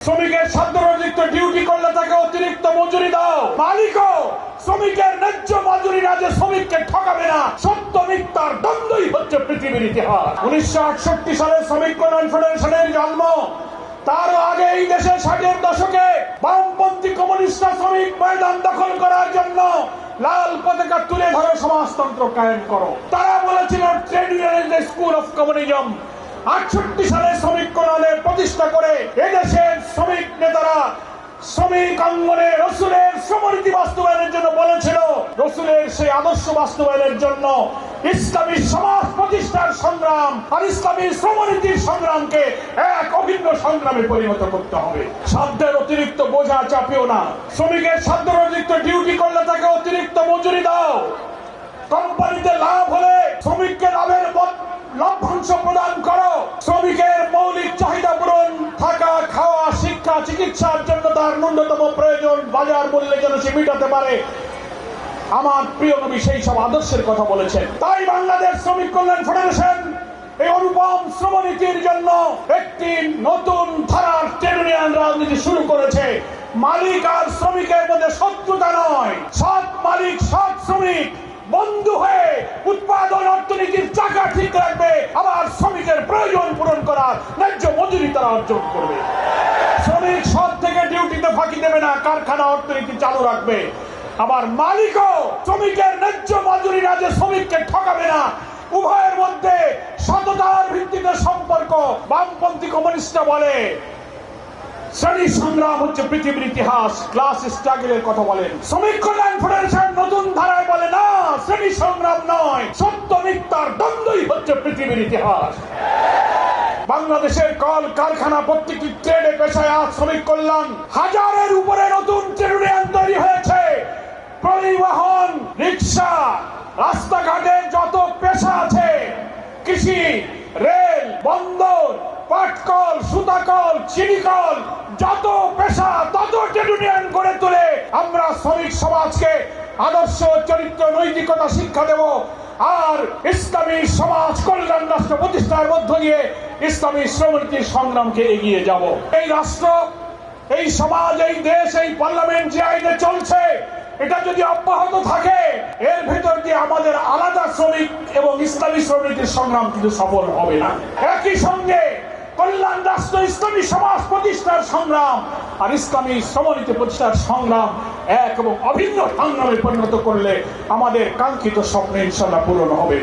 শ্রমিকের সাধ্যনির্দিষ্ট ডিউটি করলে তাকে অতিরিক্ত মজুরি দাও। মালিকও শ্রমিকের ন্যায্য মজুরি না যে শ্রমিককে ঠকাবে না, সত্য মিথ্যার দ্বন্দ্বই হচ্ছে পৃথিবীর ইতিহাস। 1968 সালে শ্রমিক কল্যাণ ফেডারেশনের জন্ম। তারও আগে এই দেশে 60-এর দশকে বামপন্থী কমিউনিস্টরা শ্রমিক ময়দান দখল করার জন্য লাল পতাকা তুলে ধরে সমাজতন্ত্র কায়েম করো। তারা বলেছিল trade union is the school of communism. 68 সালে শ্রমিক কল্যাণের প্রতিষ্ঠা করে এদেশের শ্রমিক নেতারা শ্রমিক অঙ্গনে রসুলের শ্রমনীতি বাস্তবায়নের জন্য বলেছিল। রসুলের সেই আদর্শ বাস্তবায়নের জন্য ইসলামী সমাজ প্রতিষ্ঠার সংগ্রাম আর ইসলামী শ্রমনীতির সংগ্রামকে এক অভিন্ন সংগ্রামে পরিণত করতে হবে। সাধ্যের অতিরিক্ত বোঝা চাপিও না। শ্রমিকের সাধ্যনির্দিষ্ট ডিউটি করলে তাকে অতিরিক্ত মজুরি দাও। কোম্পানিতে লাভ হলে শ্রমিককে লাভের লভ্যাংশ প্রদান করো। শ্রমিকের মৌলিক চাহিদা পূরণ, থাকা, খাওয়া, শিক্ষা, চিকিৎসার জন্য তার ন্যূনতম প্রয়োজন বাজার মূল্যে যেন সে মেটাতে পারে। আমার প্রিয় নবী সেই সব আদর্শের কথা বলেছেন। তাই বাংলাদেশ শ্রমিক কল্যাণ ফেডারেশন এই অনুপম শ্রমনীতির জন্য একটি নতুন ধারার ট্রেড ইউনিয়ন রাজনীতি শুরু করেছে। মালিক আর শ্রমিকের মধ্যে শত্রুতা নয়, সৎ মালিক সৎ শ্রমিক বন্ধু হয়ে উৎপাদন অর্থনীতির চাকা ঠিক রাখবে, আবার শ্রমিকের প্রয়োজন পূরণ করার ন্যায্য মজুরি তারা অর্জন করবে। শ্রমিক সৎ থেকে ডিউটিতে ফাঁকি দেবে না, কারখানা অর্থনীতি চালু রাখবে। আবার মালিকও শ্রমিকের ন্যায্য মজুরি না যে শ্রমিককে ঠকাবে না। উভয়ের মধ্যে সততার ভিত্তিতে সম্পর্ক। বামপন্থী কমিউনিস্টরা বলে শ্রেণী সংগ্রাম হচ্ছে পৃথিবীর ইতিহাস, ক্লাস স্ট্রাগলের কথা বলেন। শ্রমিক কল্যাণ ফেডারেশন নতুন ধারায় বলে না, শ্রেণী সংগ্রাম নয়, সত্য মিথ্যার দ্বন্দ্বই হচ্ছে পৃথিবীর ইতিহাস। বাংলাদেশের কল কারখানা প্রত্যেকটি ট্রেডে পেশায় আজ শ্রমিক কল্যাণ। হাজারের উপরে নতুন ট্রেড ইউনিয়ন তৈরি হয়েছে। পরিবহন, রিক্সা, রাস্তাঘাটে যত পেশা আছে, কৃষি, রেল, বন্দর, পাটকল, সুতাকল, চিনিকল, যত পেশা তত ট্রেড ইউনিয়ন গড়ে তুলে আমরা শ্রমিক সমাজকে আদর্শ, চরিত্র, নৈতিকতা শিক্ষা দেব। আর ইসলামী সমাজ কল্যাণ রাষ্ট্র প্রতিষ্ঠার মধ্য দিয়ে ইসলামী শ্রমনীতির সংগ্রামকে এগিয়ে যাব। এই রাষ্ট্র, এই সমাজ, এই দেশ, এই পার্লামেন্ট যে আইনে চলছে, এটা যদি অব্যাহত থাকে, এর ভেতর দিয়ে আমাদের আলাদা শ্রমিক এবং ইসলামী শ্রমনীতির সংগ্রাম কিন্তু সফল হবে না। একই সঙ্গে কল্যাণ রাষ্ট্র, ইসলামী সমাজ প্রতিষ্ঠার সংগ্রাম আর ইসলামী শ্রমনীতি প্রতিষ্ঠার সংগ্রাম এক এবং অভিন্ন সংগ্রামে পরিণত করলে আমাদের কাঙ্ক্ষিত স্বপ্ন ইনশাআল্লাহ পূরণ হবে।